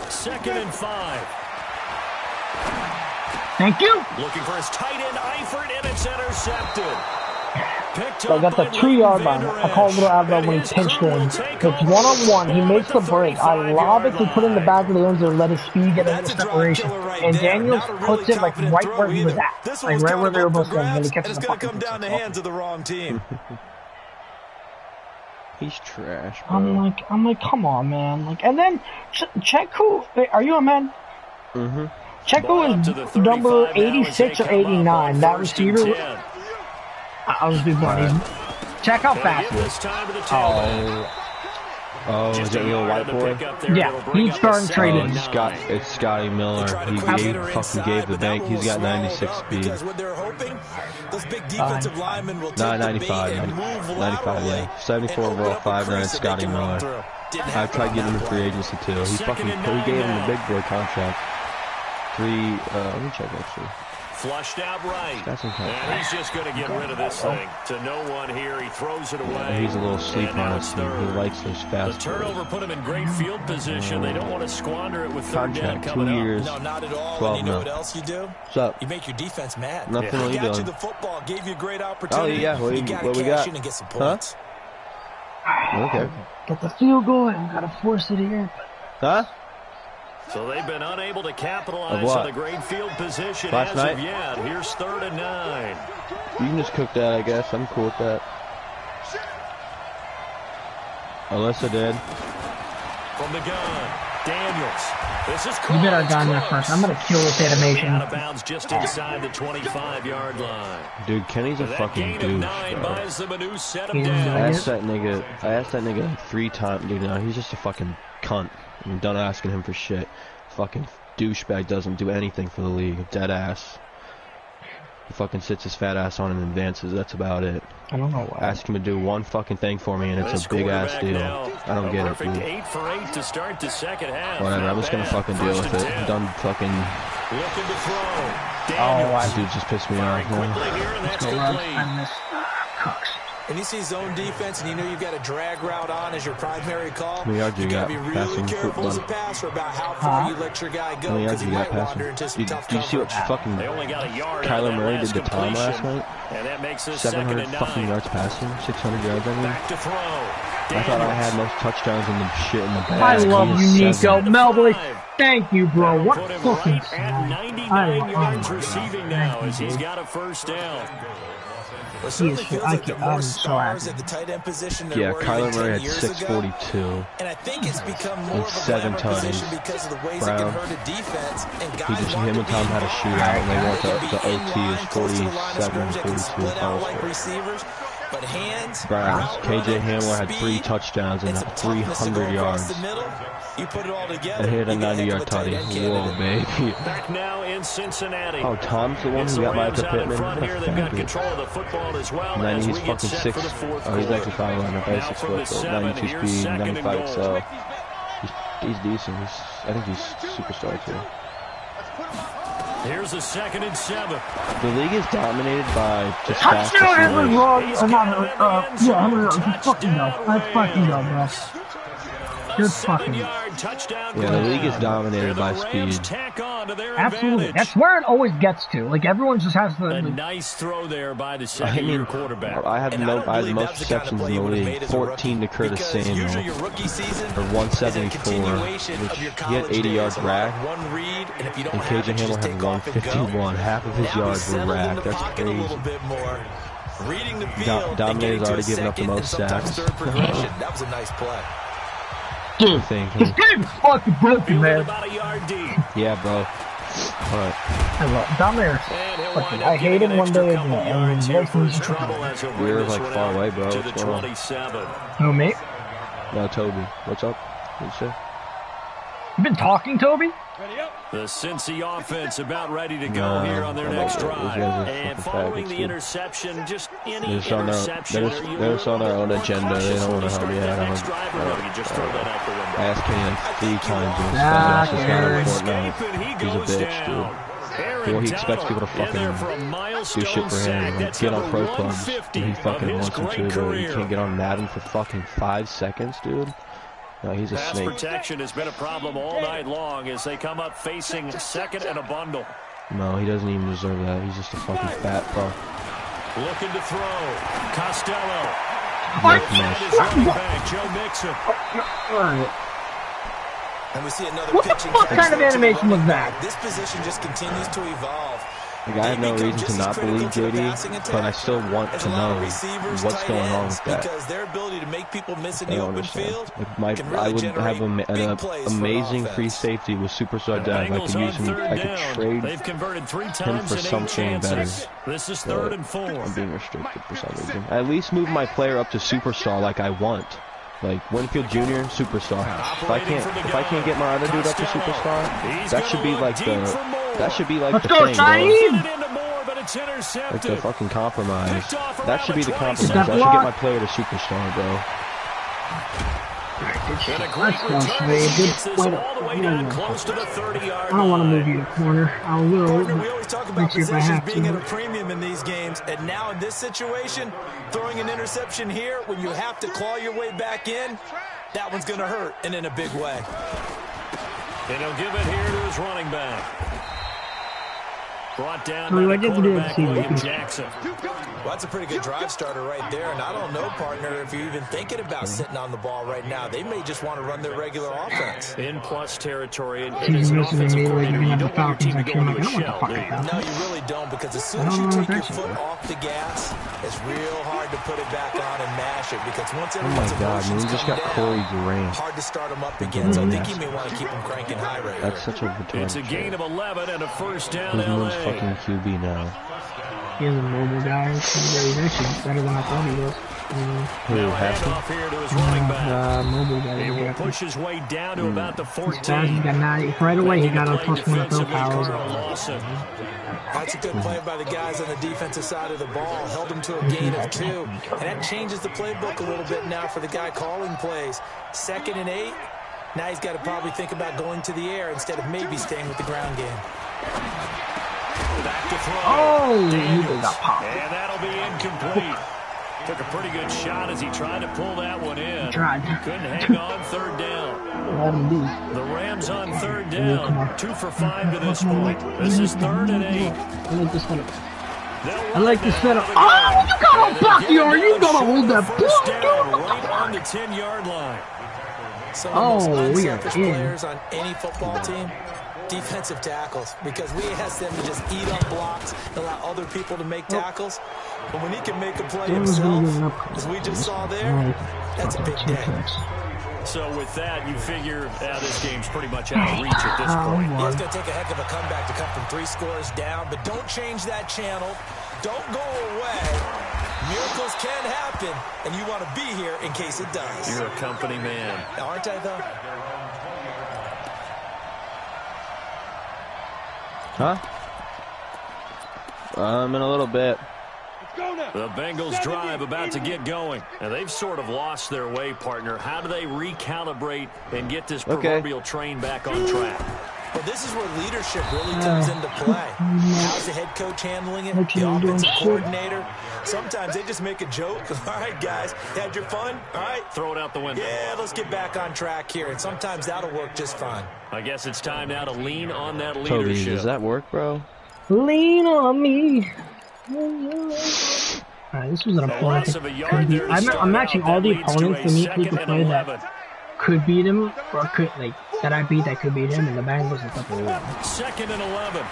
Second and 5. Thank you. Looking for his tight end Eifert, and it's intercepted. So I got the 2-yard line. I call a little out route when he pinched in. It's one-on-one. He makes the break. I lob it to put in the back of the end zone, let his speed get a little separation. And Daniels puts it right where he was at. Right where they were both going. And he catches the fucking come down the hands of the wrong team. He's trash, bro. I'm like, come on, man. And then check who. Are you a man? Mm-hmm. Check who is number 86 or 89. That receiver. I was being funny. Check how fast he is. Oh, is that your white boy? Yeah, he's starting trading. It's Scotty Miller. He fucking gave the bank. He's got 96 speed. Not 95. 95, yeah. 74 overall, 5'9", Scotty Miller. I tried getting him in free agency too. He gave him the big boy contract. Let me check actually. Flushed out right. And he's just going to get rid of this thing. To no one here. He throws it away. Yeah, he's a little sleep on us. He likes those fast. The turnover put him in great field position. They don't want to squander it with third down coming 2 years. No, not at all. 12 and you know what else you do? What's up? You make your defense mad. Nothing. What are you got doing? you the football, gave you a great opportunity. Oh yeah, what we got? In and get some points. Huh? Okay. Get the field goal. I gotta force it here. Huh? So they've been unable to capitalize on the great field position Last as night? of yet. Here's 3rd and 9. You can just cook that, I guess. I'm cool with that. Alyssa did. From the gun, Daniels. This is You better have gotten there first. I'm gonna kill this animation. Out of bounds just inside the 25-yard line. Dude, Kenny's a fucking douche, bro. I asked that nigga 3 times. Dude, no, he's just a fucking cunt. I'm done asking him for shit. Fucking douchebag doesn't do anything for the league. Dead ass. He fucking sits his fat ass on and advances. That's about it. I don't know why. Ask him to do one fucking thing for me, and it's a big ass deal. I don't get it, dude. 8 for 8 to start the second half. Whatever. I'm just gonna fucking deal with it. I'm done fucking. Looking to throw. This dude just pissed me off. I miss Cox. And you see zone defense, and you know you've got a drag route on as your primary call. How many yards you got got to be really careful as a passer about how far you let your guy go, because he might wander into some tough Do you see what fucking Kyler Murray did to Tom last night? And that makes us 700 fucking yards passing, 600 yards, I mean. Back to throw. I thought I had most touchdowns in the shit in the bag. I love you, Nico. Melboy, thank you, bro. What Put him fucking right at 99 yards receiving now as he's got a first down. It certainly feels like there are more stars at the tight end position than Yeah, were Kyler even Murray 10 had years 642. ago. And I think it's become more of a 7 glamour tons. position because of the ways it can hurt a defense. And guys Him and Tom had a shootout, and they went to OT. It was 47-42. like receivers. But hands, Browns. KJ Hamler had 3 touchdowns and 300 yards. You put it all together. And hit a 90-yard tutty. Whoa, baby. Back now in Cincinnati. Oh, Tom's the one who got Michael Pittman. They've got control of the football as well. And then as he's we get fucking set 6. for the fourth Oh, he's quarter. actually 5'11", 6 foot, so 92 speed, 95 excel. He's decent. I think he's superstar too. Here's a 2nd and 7. The league is dominated by just fast Touchdown, Henry receivers. Ruggs. Henry Ruggs. Let's fucking go. Let's fucking go, bro. Just fucking. Yeah, the league is dominated by speed. Absolutely. That's where it always gets to. Like, everyone just has A the. nice throw there by the second-year quarterback. I have the most receptions in the league. 14 to Curtis Samuel, or 174, which he had 80 yards rack, and KJ Hamler had 151. Half of his yards were rack. That's crazy. Dominator's already given up the most sacks. That was a nice play. Dude, this game is fucking broken, man. Yeah, bro. Alright. I love Dominator. I hate him one day and We were like far away, bro. What's going on? Who, me? No, Toby. What's up? What'd you say? You been talking, Toby? The Cincy offense about ready to go here on their next drive. And following the interception, just any interception. They're just on their own agenda. They don't want to help me out. I asked Kenny like 3 times in Fortnite. He's a bitch, dude. Well, he expects people to fucking do shit for him. Like, get on pro clubs. And he fucking wants them to, but he can't get on Madden for fucking 5 seconds, dude. No, he's a Pass snake. protection has been a problem all night long as they come up facing 2nd and a bundle. No, he doesn't even deserve that. He's just a fucking fat fuck. Looking to throw. Costello. His running back, Joe Mixon. Alright. And we see another What the fuck kind of animation was that? This position just continues to evolve. Like, I have no reason to not believe JD, but I still want to know what's going on with that. Because their ability to make people miss in I the don't open understand. field. I would have an amazing free safety with superstar depth. I could use him. I could trade They've converted 3 him times for in 8 something better. chances. This is 3rd and 4. I'm being restricted for some reason. At least move my player up to superstar like I want. Like Winfield Jr. superstar. If I can't get my other dude up to superstar, that should be like Let's the go, thing, Chinese! bro. Like the fucking compromise. That should be the compromise. I should get my player to superstar, bro. Let's go, Slade. Wait up. I don't want to move you to corner. I will. We always talk about positions being at a premium in these games, and now in this situation, throwing an interception here when you have to claw your way back in, that one's going to hurt, and in a big way. And he'll give it here to his running back. Brought down I by the quarterback, William Jackson. Well, that's a pretty good drive starter right there. And I don't know, partner, if you're even thinking about sitting on the ball right now. They may just want to run their regular offense. In plus territory. And as an offensive coordinator, you don't want your team to go into a shell, do you? No, you really don't, because as soon as you take your foot off the gas, it's real hard to put it back on and mash it. Because once everyone's emotions just got Corey Durant. hard to start them up again. So I think you may want to keep them cranking high right here. That's such a retarded It's a gain of 11 and a first down. Who's LA. fucking QB now? He's a mobile guy. He's actually better than I thought he was. Who, Haskell? Handoff here to his running back. Mobile got He will ejected. push his way down to about the 14. He's got 90. Right away, he got a +1 throw power. That's a good play by the guys on the defensive side of the ball. Held him to a gain of 2. And that changes the playbook a little bit now for the guy calling plays. 2nd and 8. Now he's got to probably think about going to the air instead of maybe staying with the ground game. Back to throw. Oh, he Daniels. got popped. And that'll be incomplete. Took a pretty good shot as he tried to pull that one in. Tried. Couldn't hang on 3rd down. Let him be. The Rams on 3rd down. 2 for 5 to this point. This is 3rd and 8. I like this setup. I like this setup. Oh, you got a buck yard. You gotta hold that First ball. down right on the 10-yard line. Some of the most we are unselfish in. players on any football team, defensive tackles, because we ask them to just eat up blocks and allow other people to make tackles. But when he can make a play himself, as we just saw there, that's a big day. So with that, you figure this game's pretty much out of reach at this point. Yeah, it's going to take a heck of a comeback to come from 3 scores down, but don't change that channel. Don't go away. Miracles can happen, and you want to be here in case it does. You're a company man. Aren't I, though? Huh? In a little bit. The Bengals drive about to get going. And they've sort of lost their way, partner. How do they recalibrate and get this proverbial train back on track? Well, this is where leadership really comes into play. How's the head coach handling it? The offensive coordinator? Sometimes they just make a joke. All right, guys, had your fun? All right. Throw it out the window. Yeah, let's get back on track here. And sometimes that'll work just fine. I guess it's time now to lean on that leadership. Toby, does that work, bro? Lean on me. Alright, this was an opponent that could be. I'm matching all the opponents to meet with the play that could beat him, or could, like, that I beat that could beat him, and the Bengals are up 11. 2nd and 11.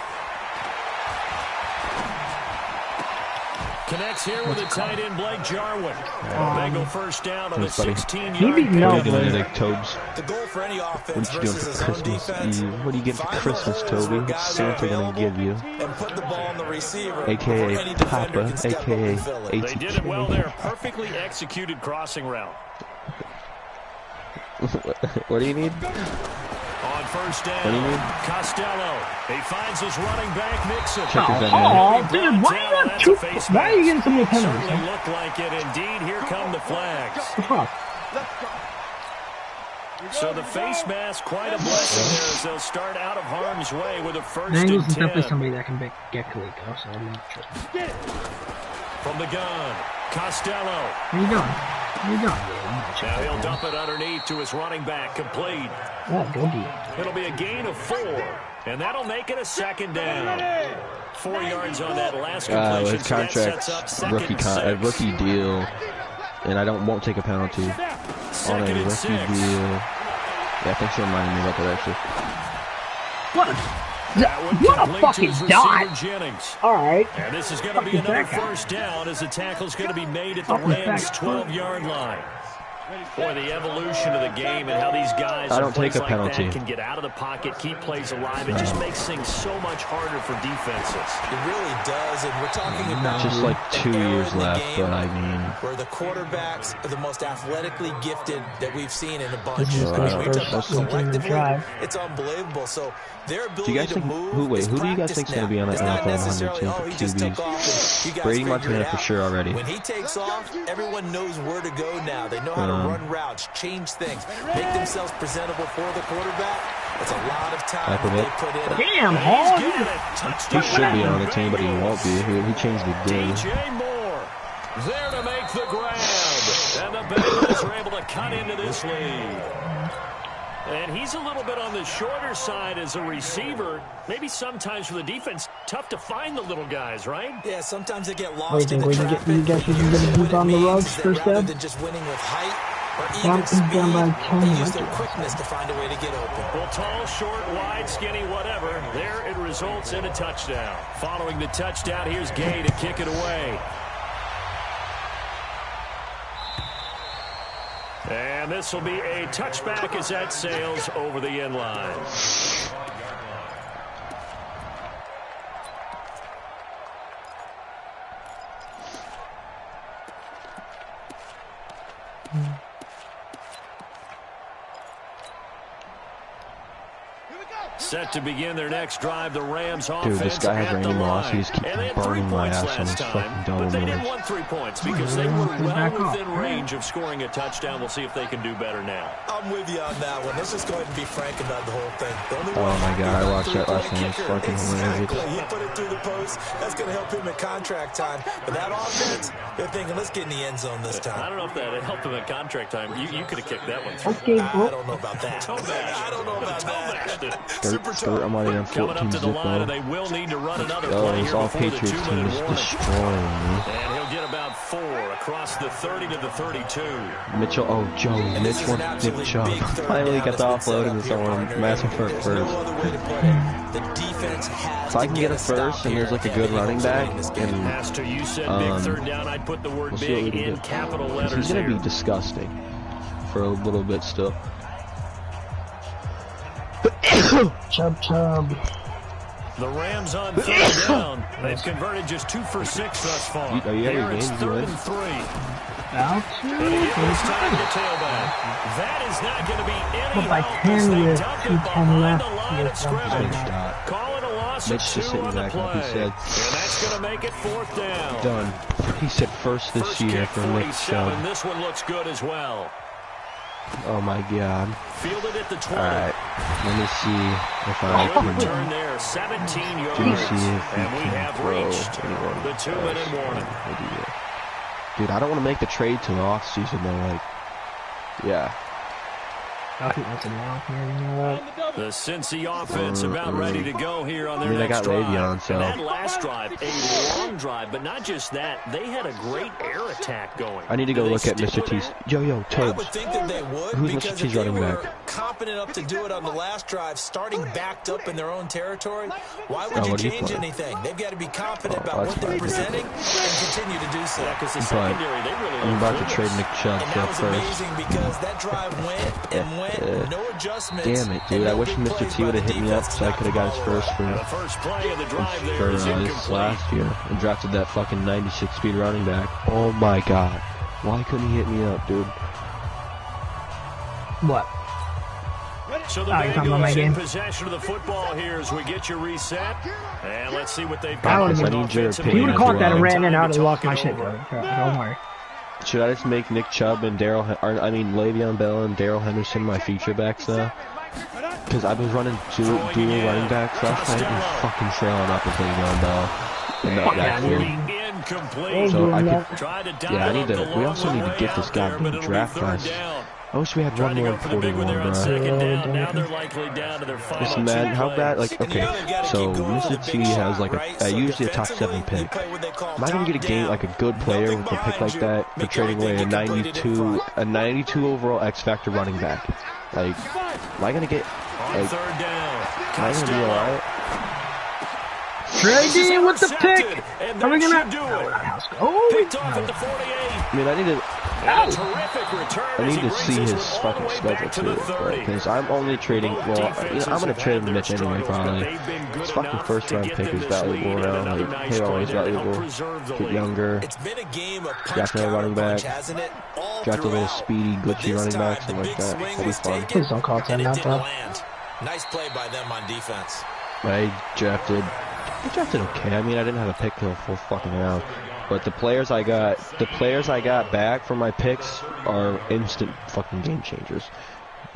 Connects here with the tight end, Blake Jarwin. Bengal first down on the 16-yard line. Tobes. The goal for any offense What are you doing for Christmas Eve? What are you getting for Christmas, Toby? What's Santa gonna give you? And put the ball on the receiver. AKA Papa, AKA ATK. They did it well there. Perfectly executed crossing route. What do you need? On first down, What do you need? Costello. He finds his running back, Nixon. Check his Oh, dude, why are you not two? Why are you getting so many penalties? Certainly looked like it. Indeed, here come the flags. So the face mask, quite a blessing there as they'll start out of harm's way with a 1st and 10. Bengals is definitely somebody that can get Kaliko, so I'm not sure. From the gun, Costello. Where you going? Where you going? Now he'll dump it underneath to his running back, complete. Oh, go deep. It'll be a gain of 4, and that'll make it a 2nd down. 4 yards on that last completion. His contract's rookie deal, and I won't take a penalty on a rookie deal. Yeah, thanks for reminding me about that actually. What a fucking dot! Alright. And this is going to be another 1st down as the tackle's going to be made at the Rams' 12-yard line. Boy, the evolution of the game and how these guys I don't take a penalty. Can get out of the pocket, keep plays alive. It just makes things so much harder for defenses. It really does, and we're talking about just like 2 years left, but I mean, where the quarterbacks are the most athletically gifted that we've seen in a bunch. This is I mean, we first talk about season collectively, drive. it's unbelievable. So their do you ability guys to think move who do you guys think is going to be on that it's not NFL 100 necessarily, team oh, for he just took off and you guys Brady figure Montana it for out. sure already. When he takes off, everyone knows where to go now. They know how to run routes, change things, make themselves presentable for the quarterback. It's a lot of time that they put in. Damn, Hall! He should be on the team, but he won't be. He changed the game. DJ Moore there to make the grab. And the Bengals are able to cut into this lead. And he's a little bit on the shorter side as a receiver. Maybe sometimes for the defense, tough to find the little guys, right? Yeah, sometimes they get lost in the You traffic. guys think you're going to beat on the roads first Rather step? than just winning with height or even speed, they use their quickness to find a way to get open. Well, tall, short, wide, skinny, whatever. There it results in a touchdown. Following the touchdown, here's Gay to kick it away. And this will be a touchback as that sails over the end line. Set to begin their next drive, the Rams offense. Dude, this guy has Randy Moss. He just keeps burning my ass on his fucking double But they moves. didn't want 3 points because they were well within range of scoring a touchdown. We'll see if they can do better now. I'm with you on that one. Let's just go ahead and be frank about the whole thing. Oh my God, I watched that last night. It's fucking hilarious. He put it through the post. That's going to help him at contract time. But that offense, they're thinking, let's get in the end zone this time. I don't know if that helped him at contract time. You could have kicked that one through. Okay, I don't know about that. I don't know about that. I'm already on Coming 14 up to the zip line, and though. they will need to run another Oh, play this here all before the Patriots team 2-minute is warning. destroying me. And he'll get about 4 across the 30 to the 32. Mitchell, oh, Joe, Mitch wants Nick Chubb. Finally got the offload into someone. Massive for first. If I can get a first and there's like a good running back, and Pastor, you said big third down. I'd put the word we'll see what we big can in do. capital 'Cause letters he's gonna here. be disgusting for a little bit still. Chub. The Rams on third down. They've converted just 2 for 6 thus far. Are you Here having it's games, 3rd you and 3. Out And again, it's time to tailback. That is not going to be any But by help 10 as they with dump it 2:10 behind left, the line of it's scrimmage. dot. Call it a loss Mitch of just 2 sitting on the back, play. like he said. And that's going to make it 4th down. Done. He said first this First year kick, for Nick 47. Chubb. This one looks good as well. Oh my God. Fielded at the 20. Alright, let me see if I Good can. return there, 17 yards. Let me see if And we can have throw reached anyone the 2-minute else. warning. Dude, I don't want to make the trade till the off season though. Like, yeah. I think that's enough. The Cincy offense about ready to go here on their I next got drive. Le'Veon, so. And that last drive, a long drive, but not just that. They had a great air attack going. I need to go look at Mr. T's. Yo, I would Tobes. think that they would, Who's Mr. because T's if they running were back? confident enough to do it on the last drive, starting backed up in their own territory, why would Oh, you what are you change playing? anything? They've got to be confident Oh, about that's what they're fine. presenting and continue to do so. Because the But secondary, they really I'm about to looked trade clueless. Nick Chubb And for that was first. amazing because that drive went and went, no adjustments. Damn it, dude. and I no wish big Mr. plays T by would have the hit me up defense so I could have got his to knock first the ball for The first play of the drive there is this incomplete. last year and drafted that fucking 96 speed running back. Oh my God. Why couldn't he hit me up, dude? What? So the you're talking about my Bengals in game? possession of the football here as we get you reset. And let's see what they've I got. would've been- I need your If opinion. you would have caught that and ran in, I would have lost Talk my it shit, over. bro. Don't worry. Should I just make Nick Chubb and Le'Veon Bell and Darrell Henderson my feature backs now? Because I was running dual running backs last night and fucking trailing up with Le'Veon Bell in that backfield. Incomplete. So I could, Tried to dial yeah, I need up the to, we also long need to way get this out there, but goddamn it'll be draft third class. down. I wish we had Tried one to more go for the big one 41, there on bro. second down. Now they're likely down to their final Listen, man, two how bad, plays. like, okay, so Mr. T has like usually a top 7 pick. Am I gonna get a game, like a good player with a pick like that for trading away a 92 overall X Factor running back? Like, am I gonna get, On like, third down. am I gonna be alright? Brady with the pick. And Are we that gonna? should do it. Oh, Picked off at the 48. I mean, I need to, And a terrific return I as need he to brings see this his one all the fucking way schedule back to the too, 30. because I'm only trading, well, you know, I'm gonna trade him Mitch anyway, probably. His fucking first round pick is valuable now, like, he's always valuable. Get younger, It's been a game of punch draft another running counter punch, back, hasn't it? All draft a little throughout. speedy, But glitchy this running back, time, something the like big that. swing That'll be was fun. taken, Please don't call it and it timeout, didn't bro. land. Nice play by them on defense. I drafted okay. I mean, I didn't have a pick till full fucking round, but the players I got back from my picks are instant fucking game changers.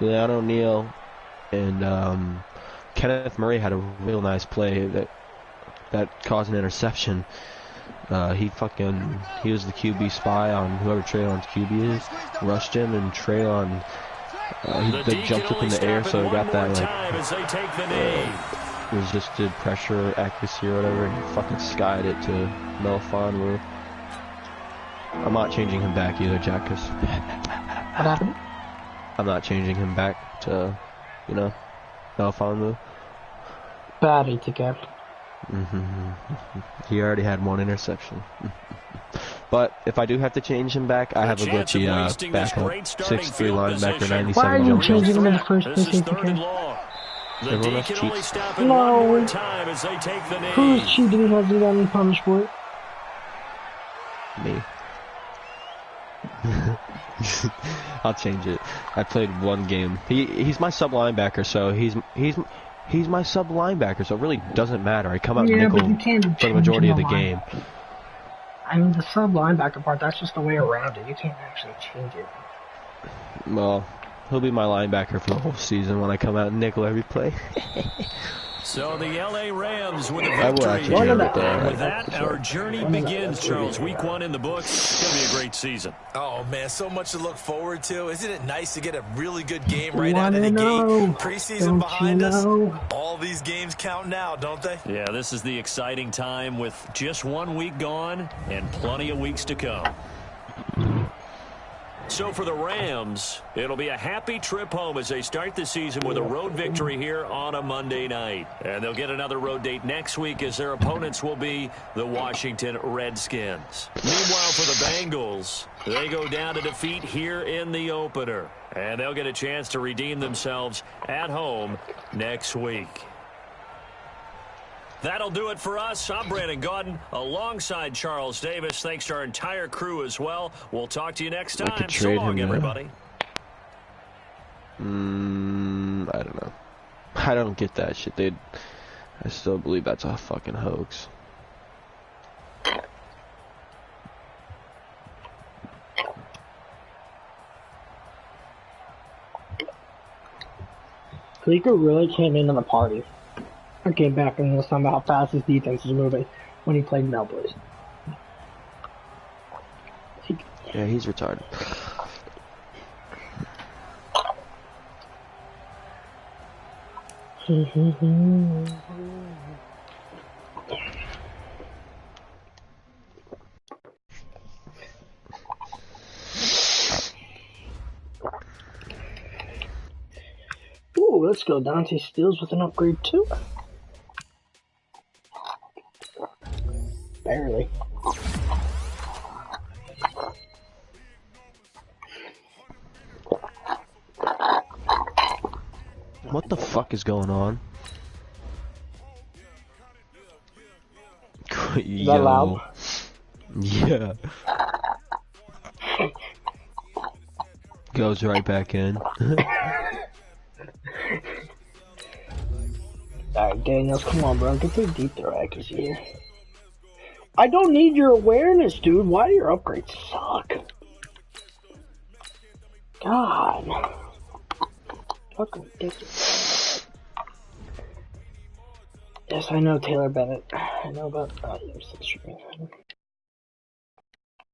Leon O'Neal and Kenneth Murray had a real nice play that caused an interception. He was the QB spy on whoever Traylon's QB is, rushed him, and Traylon they jumped up in the air, so he got that like resisted pressure accuracy or whatever, and he fucking skied it to Nfasl. I'm not changing him back either, Jack, because what happened? I'm not changing him back to, you know, Nfasl. Bad ticket. He already had one interception. But if I do have to change him back, I have a glitchy backup 6'3" linebacker, 97 Why are you jump changing ball. him in the first This is place, third and ATK? long. The Everyone D else can only cheats. stop it No. one more time as they take the knee. Who's cheating and has gotten punished for it? Me. I'll change it. I played one game. He's my sub linebacker, so He's my sub linebacker, so it really doesn't matter. I come out Yeah, nickel but you can't for the majority of the game. I mean, the sub linebacker part, that's just the way around it. You can't actually change it. Well, he'll be my linebacker for the whole season when I come out nickel every play. So the LA Rams with a I will victory actually here. do it, And with that, our journey begins, Charles. Week 1 in the books. It's going to be a great season. Oh, man, so much to look forward to. Isn't it nice to get a really good game right out of the gate? Preseason behind us. All these games count now, don't they? Yeah, this is the exciting time with just 1 week gone and plenty of weeks to come. So for the Rams, it'll be a happy trip home as they start the season with a road victory here on a Monday night. And they'll get another road date next week as their opponents will be the Washington Redskins. Meanwhile, for the Bengals, they go down to defeat here in the opener. And they'll get a chance to redeem themselves at home next week. That'll do it for us. I'm Brandon Gaudin alongside Charles Davis. Thanks to our entire crew as well. We'll talk to you next time. So long, everybody. I don't know. I don't get that shit. I still believe that's a fucking hoax. Cleaker really came into the party. I came back and was talking about how fast his defense is moving when he played Melbourne. Yeah, he's retarded. Ooh, let's go. Dante Steals with an upgrade too. Barely. What the fuck is going on? Is that loud? Yeah. Goes right back in. Alright, Daniels, come on, bro. Get the deep throw accuracy here. I don't need your awareness, dude. Why do your upgrades suck? God. Fucking ridiculous. Yes, I know Taylor Bennett. I know about...